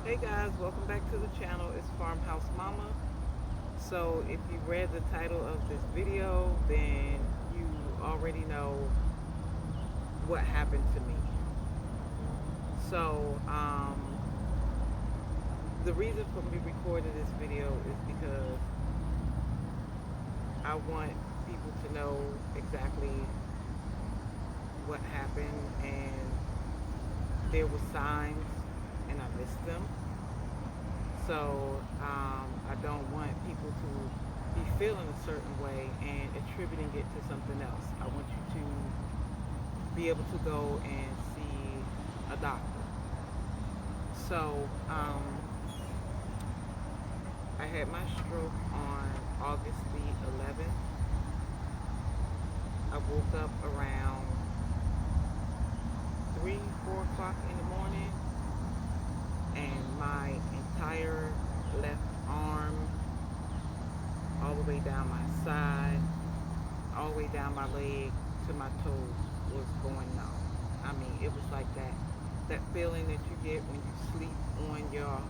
Hey guys, welcome back to the channel. It's Farmhouse Mama. So if you read the title of this video, then you already know what happened to me. So the reason for me recording this video is because I want people to know exactly what happened, and there were signs and I missed them. So I don't want people to be feeling a certain way and attributing it to something else. I want you to be able to go and see a doctor. So I had my stroke on August the 11th. I woke up around 3, 4 o'clock in the morning, and my entire left arm, all the way down my side, all the way down my leg to my toes, was going numb. I mean, it was like that feeling that you get when you sleep on your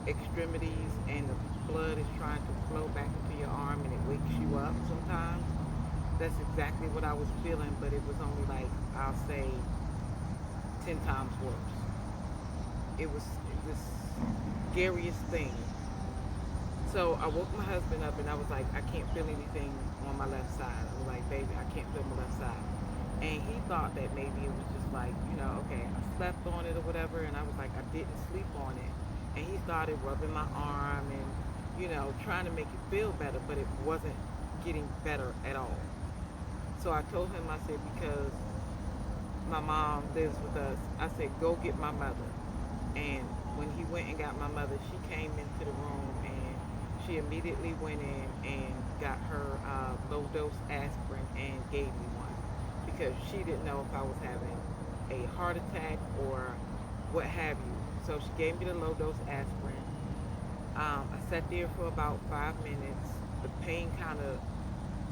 extremities and the blood is trying to flow back into your arm and it wakes you up sometimes. That's exactly what I was feeling, but it was only like, I'll say, 10 times worse. It was the scariest thing. So I woke my husband up and I was like, I can't feel anything on my left side. I was like, baby, I can't feel my left side. And he thought that maybe it was just like, okay, I slept on it or whatever. And I was like, I didn't sleep on it. And he started rubbing my arm and, trying to make it feel better, but it wasn't getting better at all. So I told him, I said, because my mom lives with us, I said, go get my mother. And when he went and got my mother, she came into the room and she immediately went in and got her low dose aspirin and gave me one, because she didn't know if I was having a heart attack or what have you. So she gave me the low dose aspirin. I sat there for about 5 minutes. The pain kind of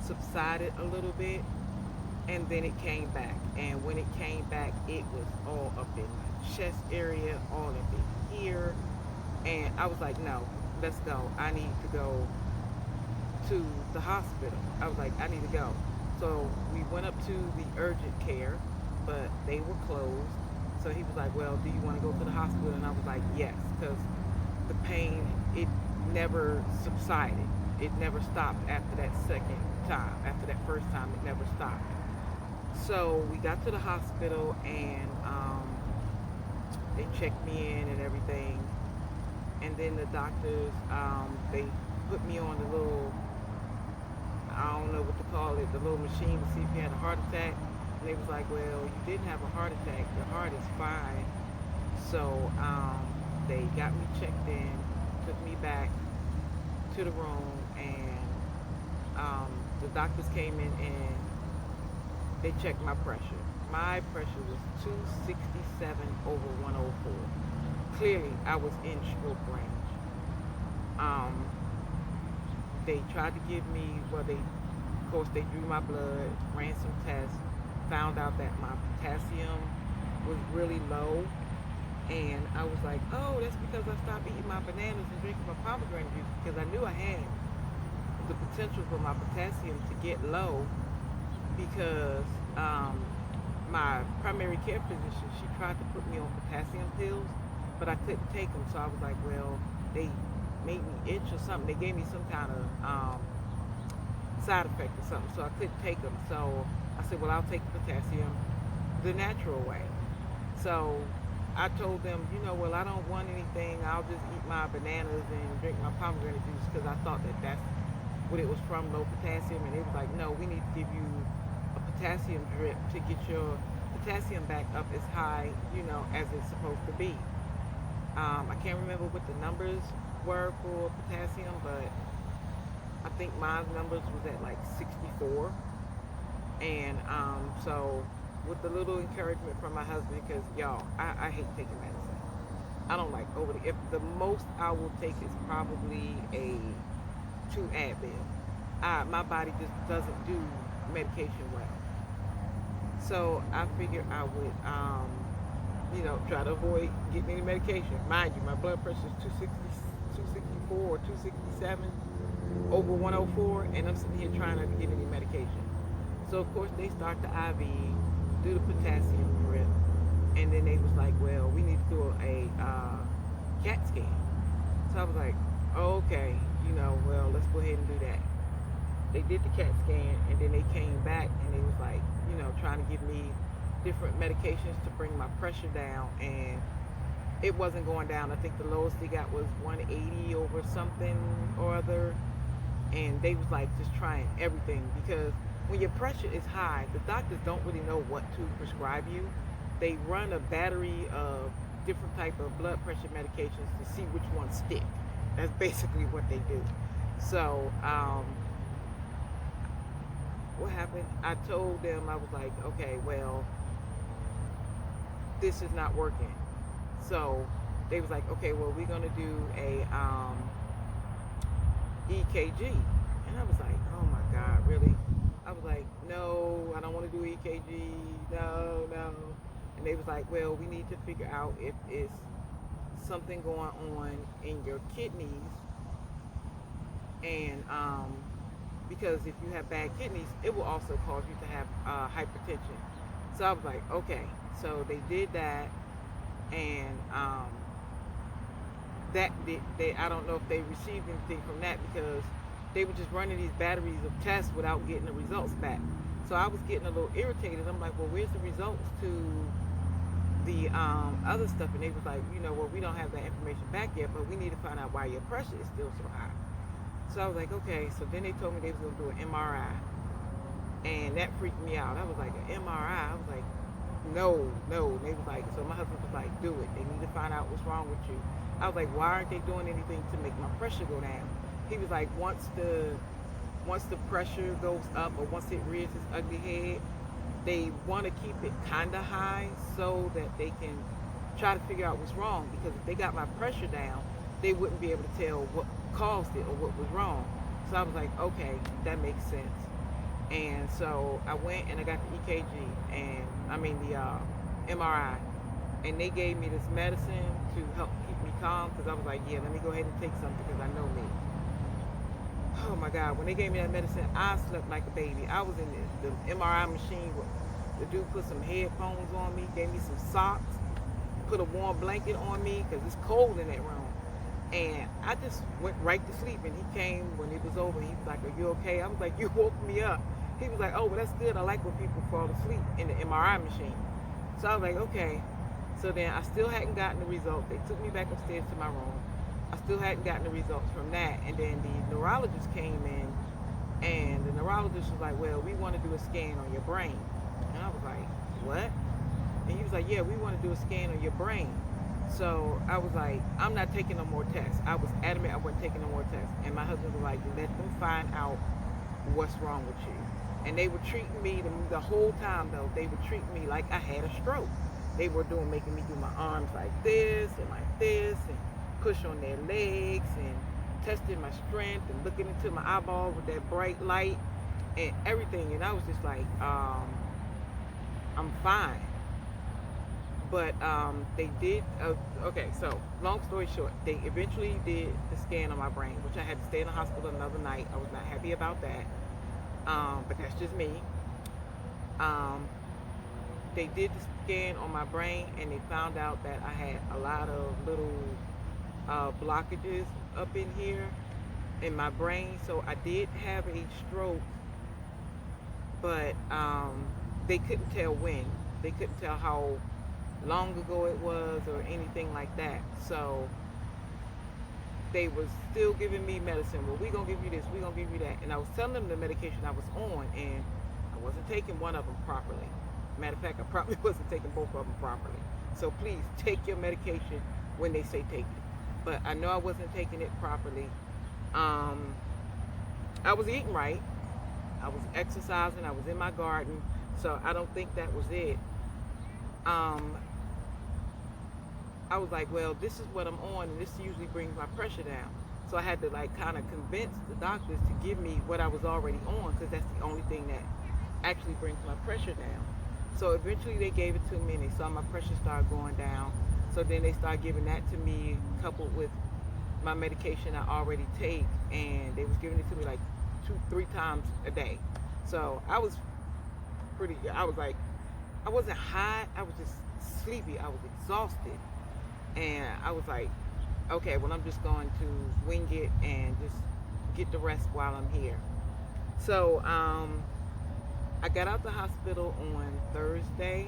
subsided a little bit, and then it came back. And when it came back, it was all up in my chest area, all up in here. And I was like, no, let's go. I need to go to the hospital. I was like, I need to go. So we went up to the urgent care, but they were closed. So he was like, well, do you want to go to the hospital? And I was like, yes, because the pain, it never subsided. It never stopped after that second time. After that first time, it never stopped. So we got to the hospital, and they checked me in and everything. And then the doctors, they put me on the little, I don't know what to call it, the little machine to see if you had a heart attack. And they was like, well, you didn't have a heart attack. Your heart is fine. So they got me checked in, took me back to the room, and the doctors came in and they checked my pressure. My pressure was 267 over 104. Clearly, I was in stroke range. Um, they tried to give me, well, of course, they drew my blood, ran some tests, found out that my potassium was really low. And I was like, oh, that's because I stopped eating my bananas and drinking my pomegranate juice, because I knew I had the potential for my potassium to get low, because my primary care physician, she tried to put me on potassium pills, but I couldn't take them. So I was like, well, they made me itch or something. They gave me some kind of side effect or something, so I couldn't take them. So I said, well, I'll take the potassium the natural way. So I told them, well, I don't want anything. I'll just eat my bananas and drink my pomegranate juice, because I thought that that's what it was from, low potassium. And they was like, no, we need to give you a potassium drip to get your potassium back up as high, as it's supposed to be. I can't remember what the numbers were for potassium, but I think my numbers was at like 64. And so with the little encouragement from my husband, because y'all, I hate taking medicine. I don't like over the, if the most I will take is probably a 2 Advil. My body just doesn't do medication well. So I figured I would try to avoid getting any medication. Mind you, my blood pressure is 260, 264 or 267 over 104, and I'm sitting here trying not to get any medication. So of course they start the IV, do the potassium drip, and then they was like, well, we need to do a CAT scan. So I was like, oh, okay, well, let's go ahead and do that. They did the CAT scan, and then they came back and they was like, trying to give me different medications to bring my pressure down, and it wasn't going down. I think the lowest they got was 180 over something or other, and they was like just trying everything, because when your pressure is high, the doctors don't really know what to prescribe you. They run a battery of different type of blood pressure medications to see which ones stick. That's basically what they do. So what happened? I told them, I was like, okay, well, this is not working. So they was like, okay, well, we're gonna do a EKG, and I was like, oh my God, really? I was like, no, I don't want to do EKG, no, no. And they was like, well, we need to figure out if it's something going on in your kidneys, and because if you have bad kidneys, it will also cause you to have hypertension. So I was like, okay. So they did that, and I don't know if they received anything from that, because they were just running these batteries of tests without getting the results back. So I was getting a little irritated. I'm like, well, where's the results to the other stuff? And they was like, well, we don't have that information back yet, but we need to find out why your pressure is still so high. So I was like, okay. So then they told me they was going to do an MRI, and that freaked me out. I was like, an MRI? I was like, no. They was like, so my husband was like, do it. They need to find out what's wrong with you. I was like, why aren't they doing anything to make my pressure go down? He was like, once the pressure goes up, or once it rears its ugly head, they want to keep it kind of high so that they can try to figure out what's wrong. Because if they got my pressure down, they wouldn't be able to tell what caused it or what was wrong. So I was like, okay, that makes sense. And so I went and I got the EKG, and the MRI, and they gave me this medicine to help keep me calm, because I was like, yeah, let me go ahead and take something, because I know me. Oh my God, when they gave me that medicine, I slept like a baby. I was in the MRI machine. The dude put some headphones on me, gave me some socks, put a warm blanket on me, because it's cold in that room. And I just went right to sleep, and he came when it was over. He was like, are you okay? I was like, you woke me up. He was like, oh, well, that's good. I like when people fall asleep in the MRI machine. So I was like, okay. So then I still hadn't gotten the result. They took me back upstairs to my room. I still hadn't gotten the results from that. And then the neurologist came in, and the neurologist was like, well, we want to do a scan on your brain. And I was like, what? And he was like, yeah, we want to do a scan on your brain. So I was like, I'm not taking no more tests. I was adamant I wasn't taking no more tests. And my husband was like, let them find out what's wrong with you. And they were treating me, the whole time though, they were treating me like I had a stroke. They were making me do my arms like this, and push on their legs, and testing my strength, and looking into my eyeball with that bright light and everything. And I was just like, I'm fine. But they did, okay, so long story short, they eventually did the scan on my brain, which I had to stay in the hospital another night. I was not happy about that, but that's just me. They did the scan on my brain, and they found out that I had a lot of little blockages up in here in my brain. So I did have a stroke, but they couldn't tell when. They couldn't tell how long ago it was or anything like that. So they was still giving me medicine. Well, we're going to give you this, we're going to give you that. And I was telling them the medication I was on, and I wasn't taking one of them properly. Matter of fact, I probably wasn't taking both of them properly. So please take your medication when they say take it. But I know I wasn't taking it properly. I was eating right. I was exercising. I was in my garden. So I don't think that was it. I was like, well, this is what I'm on, and this usually brings my pressure down. So I had to kind of convince the doctors to give me what I was already on, because that's the only thing that actually brings my pressure down. So eventually they gave it to me, and they saw my pressure start going down. So then they started giving that to me, coupled with my medication I already take, and they was giving it to me like 2, 3 times a day. So I was pretty. I was like, I wasn't high. I was just sleepy. I was exhausted, and I was like, okay, well I'm just going to wing it and just get the rest while I'm here. So I got out the hospital on Thursday.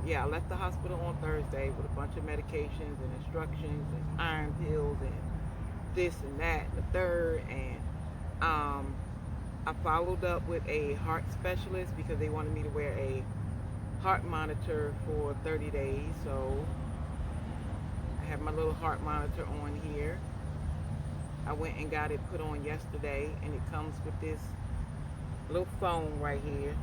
Yeah, I left the hospital on Thursday with a bunch of medications and instructions and iron pills and this and that and the third. And I followed up with a heart specialist because they wanted me to wear a heart monitor for 30 days. So I have my little heart monitor on here. I went and got it put on yesterday, and it comes with this little phone right here.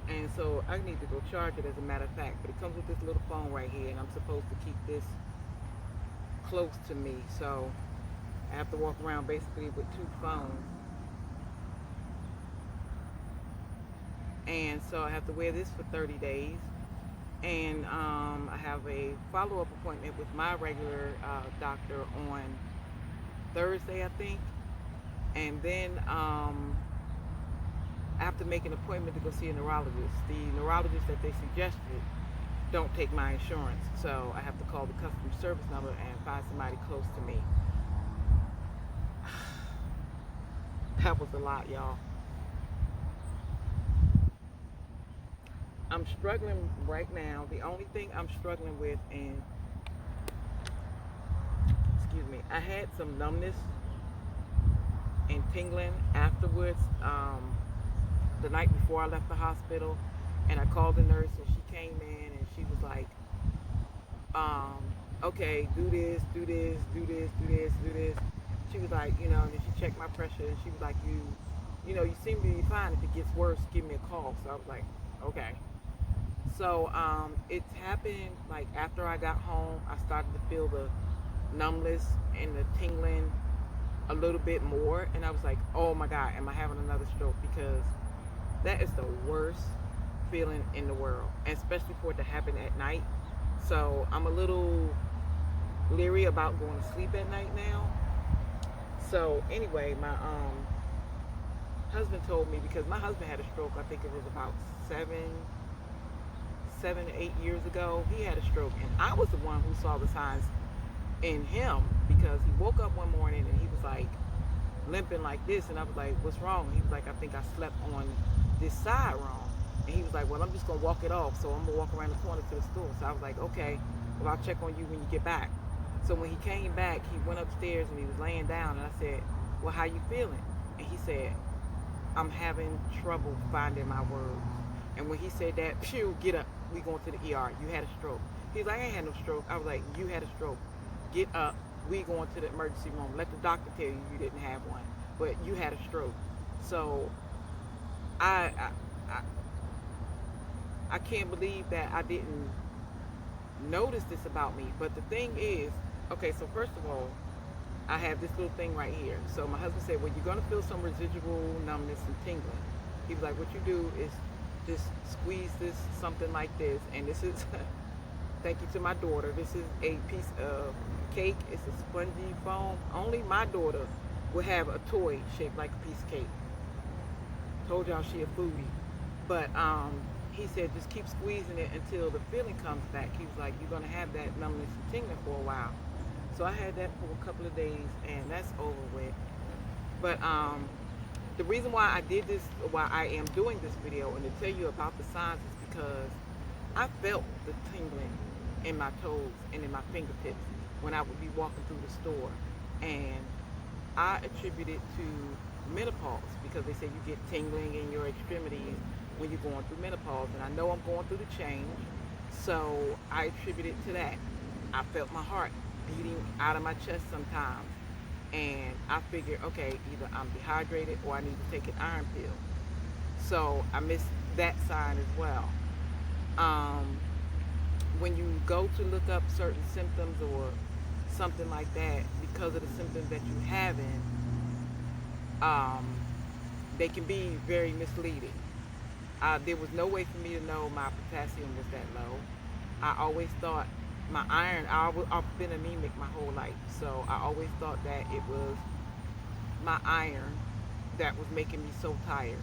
And so I need to go charge it, as a matter of fact. But it comes with this little phone right here, and I'm supposed to keep this close to me. So I have to walk around basically with two phones. And so I have to wear this for 30 days. And I have a follow-up appointment with my regular doctor on Thursday, I think. And then I have to make an appointment to go see a neurologist. The neurologist that they suggested don't take my insurance, so I have to call the customer service number and find somebody close to me. That was a lot, y'all. I'm struggling right now. The only thing I'm struggling with, and excuse me, I had some numbness and tingling afterwards, the night before I left the hospital, and I called the nurse, and she came in and she was like, okay, do this, do this, do this, do this, do this. She was like, and then she checked my pressure, and she was like, you seem to be fine. If it gets worse, give me a call. So I was like, okay. So it's happened like after I got home. I started to feel the numbness and the tingling a little bit more, and I was like, oh my God, am I having another stroke? Because that is the worst feeling in the world, and especially for it to happen at night. So I'm a little leery about going to sleep at night now. So anyway, my husband told me, because my husband had a stroke, I think it was about 7 to 8 years ago. He had a stroke, and I was the one who saw the signs in him, because he woke up one morning and he was like limping like this, and I was like, what's wrong? He was like, I think I slept on this side wrong. And he was like, well, I'm just gonna walk it off, so I'm gonna walk around the corner to the store. So I was like, okay, well, I'll check on you when you get back. So when he came back, he went upstairs and he was laying down, and I said, well, how you feeling? And he said, I'm having trouble finding my words. And when he said that, phew, get up, we going to the ER, you had a stroke. He's like, I ain't had no stroke. I was like, you had a stroke. Get up, we going to the emergency room. Let the doctor tell you you didn't have one, but you had a stroke. So I can't believe that I didn't notice this about me. But the thing is, okay, so first of all, I have this little thing right here. So my husband said, well, you're going to feel some residual numbness and tingling. He was like, what you do is just squeeze this, something like this. And this is, thank you to my daughter, this is a piece of cake. It's a spongy foam. Only my daughter would have a toy shaped like a piece of cake. Told y'all she a foodie. But he said, just keep squeezing it until the feeling comes back. He was like, you're going to have that numbness and tingling for a while. So I had that for a couple of days, and that's over with. But the reason why I did this, why I am doing this video and to tell you about the signs, is because I felt the tingling in my toes and in my fingertips when I would be walking through the store. And I attribute it to menopause, because they say you get tingling in your extremities when you're going through menopause. And I know I'm going through the change, so I attribute it to that. I felt my heart beating out of my chest sometimes, and I figured, okay, either I'm dehydrated or I need to take an iron pill. So I missed that sign as well. when you go to look up certain symptoms or something like that, because of the symptoms that you having, um, they can be very misleading. There was no way for me to know my potassium was that low. I always thought my iron, I've been anemic my whole life, so I always thought that it was my iron that was making me so tired.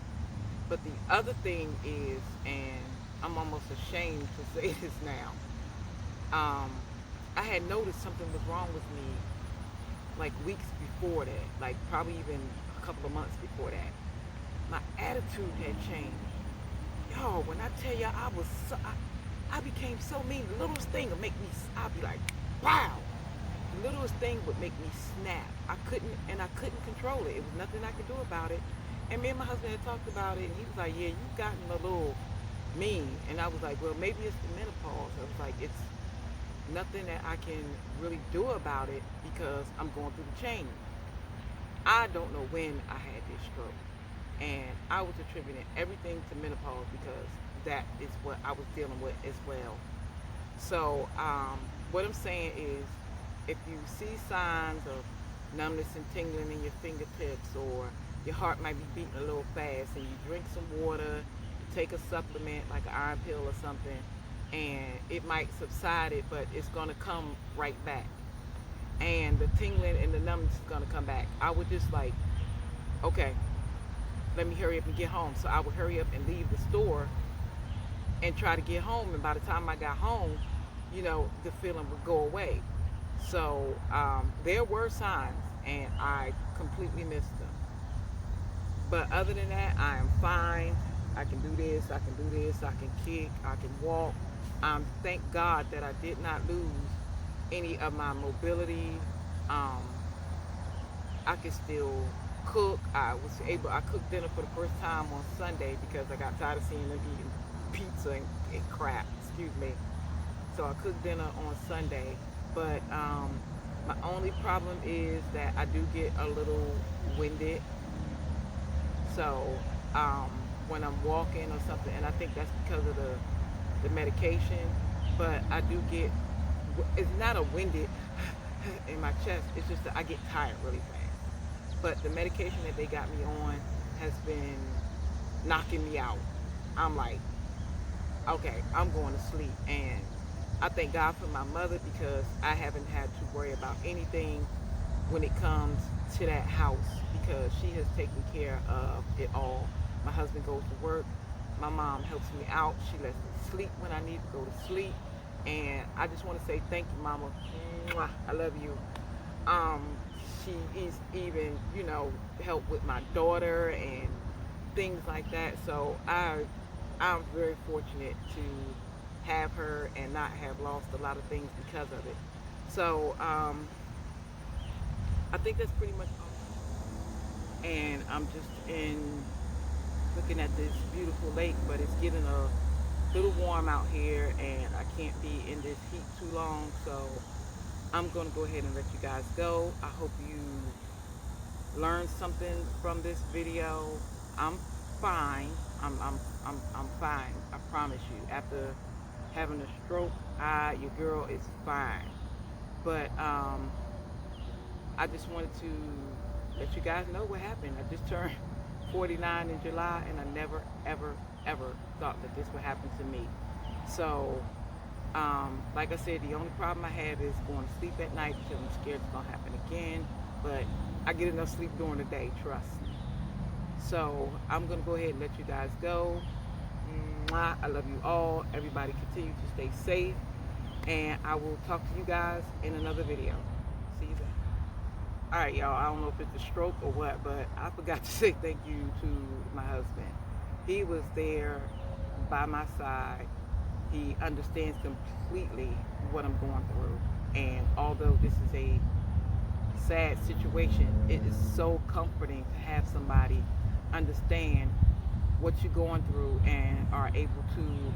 But the other thing is, and I'm almost ashamed to say this now, um, I had noticed something was wrong with me like weeks before that, like probably even a couple of months before that. My attitude had changed. Yo, when I tell you I became so mean. The littlest thing would make me, I'd be like, wow. The littlest thing would make me snap. I couldn't control it. It was nothing I could do about it. And me and my husband had talked about it, and he was like, yeah, you've gotten a little mean. And I was like, well, maybe it's the menopause. I was like, it's nothing that I can really do about it because I'm going through the change. I don't know when I had this stroke. And I was attributing everything to menopause because that is what I was dealing with as well. So what I'm saying is, if you see signs of numbness and tingling in your fingertips, or your heart might be beating a little fast, and you drink some water, take a supplement like an iron pill or something, and it might subside it, but it's going to come right back. And the tingling and the numbness is going to come back. I would just like, okay, let me hurry up and get home. So I would hurry up and leave the store and try to get home. And by the time I got home, the feeling would go away. So there were signs, and I completely missed them. But other than that, I am fine. I can do this, I can do this, I can kick, I can walk. Thank God that I did not lose any of my mobility. I could still cook. I cooked dinner for the first time on Sunday because I got tired of seeing them eating pizza and crap, excuse me. So I cooked dinner on Sunday. But my only problem is that I do get a little winded. So when I'm walking or something, and I think that's because of the medication, but I do get, it's not a winded in my chest, it's just that I get tired really fast. But the medication that they got me on has been knocking me out. I'm like, okay, I'm going to sleep. And I thank God for my mother, because I haven't had to worry about anything when it comes to that house, because she has taken care of it all. My husband goes to work. My mom helps me out. She lets me sleep when I need to go to sleep. And I just want to say thank you, Mama. Mwah, I love you. She is even, helped with my daughter and things like that. So I'm very fortunate to have her and not have lost a lot of things because of it. So I think that's pretty much all. And I'm just looking at this beautiful lake, but it's getting a little warm out here, and I can't be in this heat too long. So I'm going to go ahead and let you guys go. I hope you learned something from this video. I'm fine. I'm fine. I promise you. After having a stroke, your girl is fine. But I just wanted to let you guys know what happened. I just turned 49 in July, and I never, ever, ever thought that this would happen to me. So, like I said, the only problem I have is going to sleep at night because I'm scared it's going to happen again. But I get enough sleep during the day, trust me. So, I'm going to go ahead and let you guys go. Mwah, I love you all. Everybody continue to stay safe. And I will talk to you guys in another video. See you then. Alright, y'all, I don't know if it's a stroke or what, but I forgot to say thank you to my husband. He was there by my side. He understands completely what I'm going through. And although this is a sad situation, it is so comforting to have somebody understand what you're going through and are able to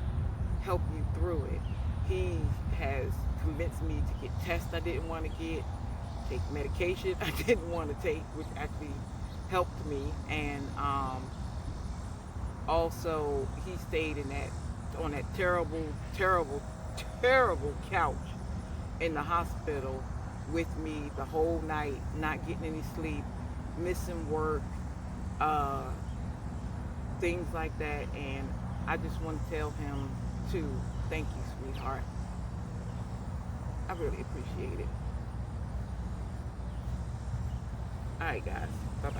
help you through it. He has convinced me to get tests I didn't want to get, take medication I didn't want to take, which actually helped me. And also he stayed on that terrible terrible couch in the hospital with me the whole night, not getting any sleep, missing work, uh, things like that. And I just want to tell him to thank you, sweetheart. I really appreciate it. All right, guys. Bye bye.